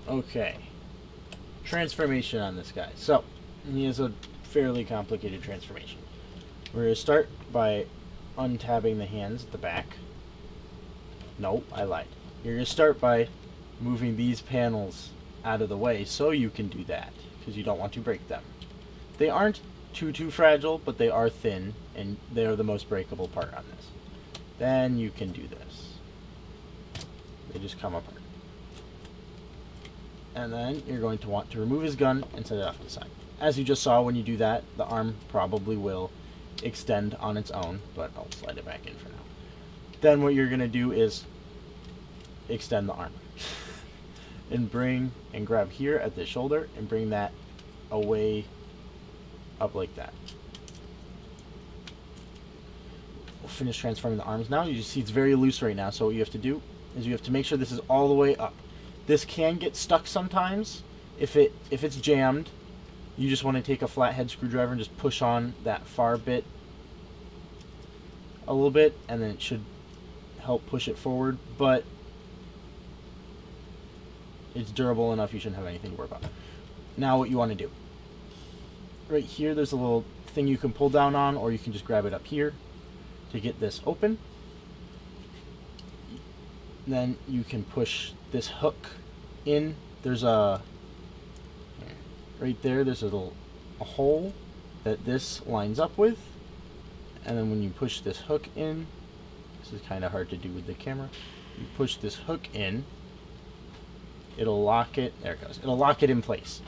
Okay. Transformation on this guy. So, he has a fairly complicated transformation. We're going to start by untabbing the hands at the back. No, I lied. You're going to start by moving these panels out of the way so you can do that, because you don't want to break them. They aren't too fragile, but they are thin, and they are the most breakable part on this. Then you can do this. They just come apart. And then you're going to want to remove his gun and set it off to the side. As you just saw, when you do that, the arm probably will extend on its own, but I'll slide it back in for now. Then what you're going to do is extend the arm. And bring and grab here at the shoulder and bring that away up like that. We'll finish transforming the arms now. You see it's very loose right now, so what you have to do is you have to make sure this is all the way up. This can get stuck sometimes. If it's jammed, you just want to take a flathead screwdriver and just push on that far bit a little bit, and then it should help push it forward, but it's durable enough, you shouldn't have anything to worry about. Now what you want to do. Right here, there's a little thing you can pull down on, or you can just grab it up here to get this open. Then you can push this hook in. There's a, right there, there's a hole that this lines up with. And then when you push this hook in, this is kind of hard to do with the camera. You push this hook in, it'll lock it, there it goes, it'll lock it in place.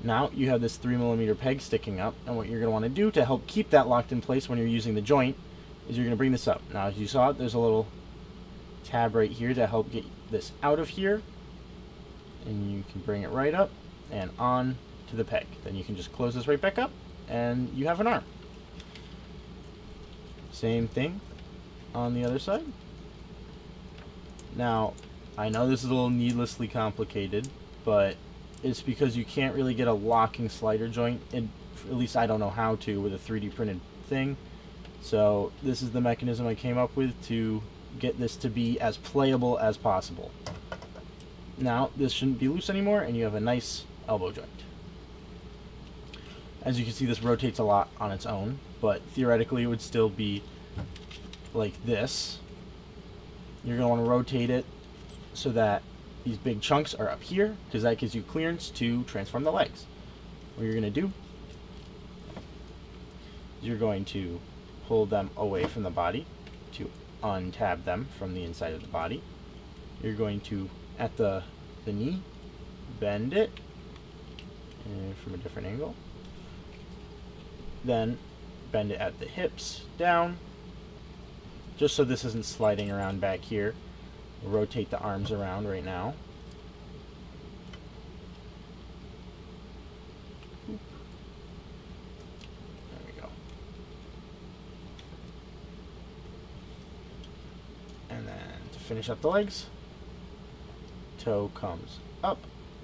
Now you have this 3mm peg sticking up, and what you're going to want to do to help keep that locked in place when you're using the joint is you're going to bring this up. Now as you saw, there's a little tab right here to help get this out of here, and you can bring it right up and on to the peg. Then you can just close this right back up, and you have an arm. Same thing on the other side. Now, I know this is a little needlessly complicated, but it's because you can't really get a locking slider joint, and at least I don't know how to with a 3D printed thing. So this is the mechanism I came up with to get this to be as playable as possible. Now, this shouldn't be loose anymore, and you have a nice elbow joint. As you can see, this rotates a lot on its own, but theoretically it would still be like this. You're going to want to rotate it so that these big chunks are up here, because that gives you clearance to transform the legs. What you're going to do is you're going to pull them away from the body to untab them from the inside of the body. You're going to, at the knee, bend it from a different angle. Then bend it at the hips down, just so this isn't sliding around back here. We'll rotate the arms around right now. There we go. And then to finish up the legs, toe comes up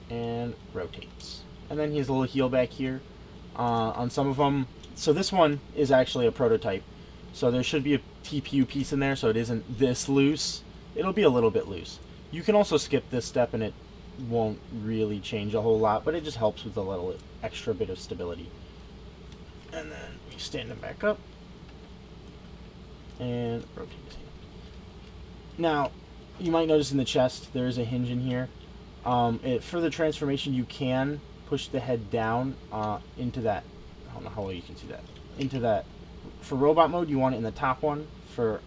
and rotates. And then he has a little heel back here. On some of them, so this one is actually a prototype, so there should be a TPU piece in there, so it isn't this loose. It'll be a little bit loose. You can also skip this step and it won't really change a whole lot, but it just helps with a little extra bit of stability. And then we stand him back up and rotate his hand. Now, you might notice in the chest there is a hinge in here. For the transformation, you can push the head down into that. I don't know how well you can see that. Into that. For robot mode, you want it in the top one. For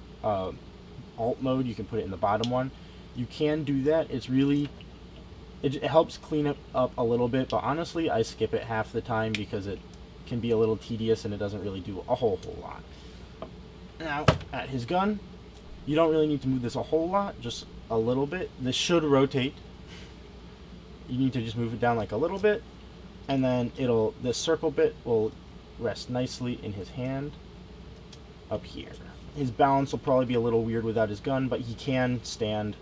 alt mode, you can put it in the bottom one. You can do that. It's really, it helps clean it up a little bit, but honestly, I skip it half the time because it can be a little tedious and it doesn't really do a whole lot. Now, at his gun, you don't really need to move this a whole lot, just a little bit. This should rotate. You need to just move it down like a little bit, and then this circle bit will rest nicely in his hand up here. His balance will probably be a little weird without his gun, but he can stand.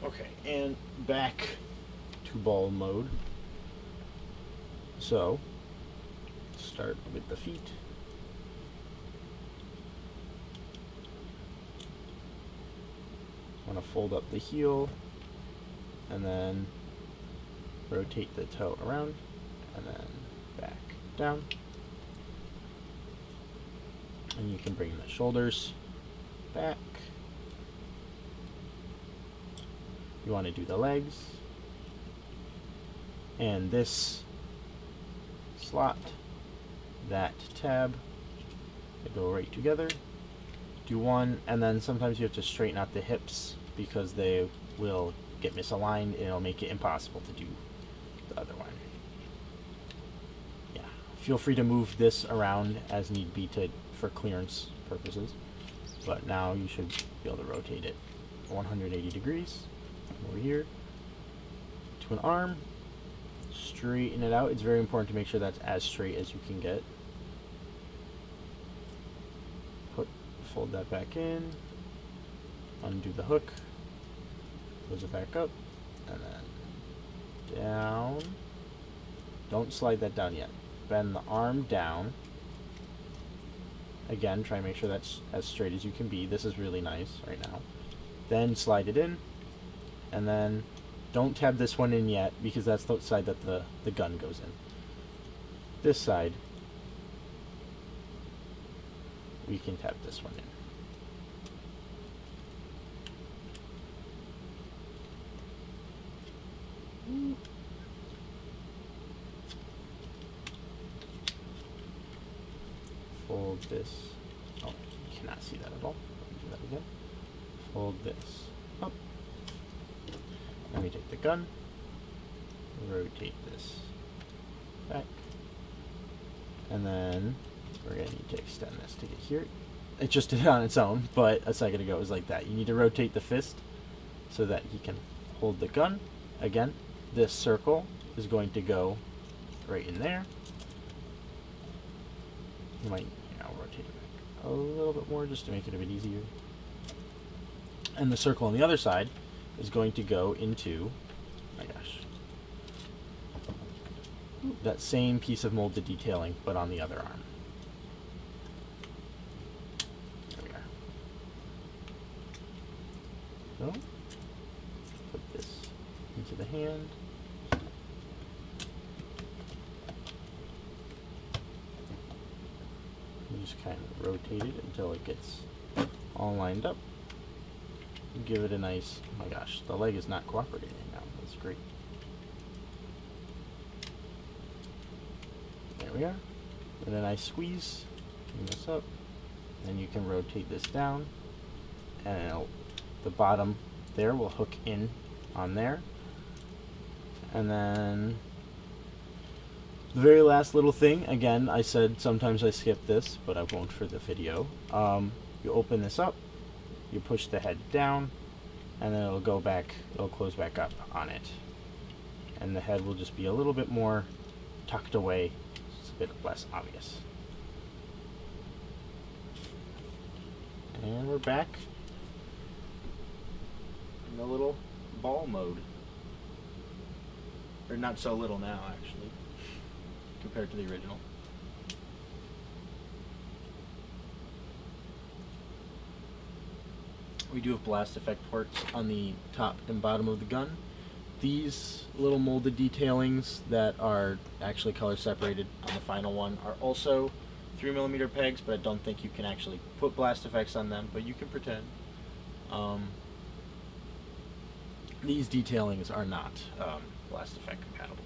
Okay, and back to ball mode. So, start with the feet. Want to fold up the heel, and then rotate the toe around, and then back down. And you can bring the shoulders back. You want to do the legs, and this slot, that tab, they go right together. Do one, and then sometimes you have to straighten out the hips because they will get misaligned and it'll make it impossible to do the other one. Yeah, feel free to move this around as need be for clearance purposes, but now you should be able to rotate it 180 degrees over here to an arm. Straighten it out. It's very important to make sure that's as straight as you can get. Fold that back in, undo the hook, close it back up, and then down. Don't slide that down yet. Bend the arm down. Again, try and make sure that's as straight as you can be. This is really nice right now. Then slide it in, and then don't tab this one in yet because that's the side that the gun goes in. This side, we can tap this one in. Fold this. Oh, you cannot see that at all. Let me do that again. Fold this up. Let me take the gun. Rotate this back. And then we're going to need to extend this to get here. It just did it on its own, but a second ago it was like that. You need to rotate the fist so that he can hold the gun. Again, this circle is going to go right in there. You might rotate it back a little bit more just to make it a bit easier. And the circle on the other side is going to go into, oh my gosh, that same piece of molded detailing, but on the other arm. There we are. So, put this into the hand. You just kind of rotate it until it gets all lined up. Give it a nice, oh my gosh, the leg is not cooperating right now. That's great. There we are. And a nice squeeze. Bring this up. Then you can rotate this down. And the bottom there will hook in on there. And then the very last little thing, again, I said sometimes I skip this, but I won't for the video. You open this up. You push the head down, and then it'll go back, it'll close back up on it. And the head will just be a little bit more tucked away. It's a bit less obvious. And we're back in the little ball mode. Or not so little now, actually, compared to the original. We do have blast effect ports on the top and bottom of the gun. These little molded detailings that are actually color separated on the final one are also 3mm pegs, but I don't think you can actually put blast effects on them, but you can pretend. These detailings are not blast effect compatible.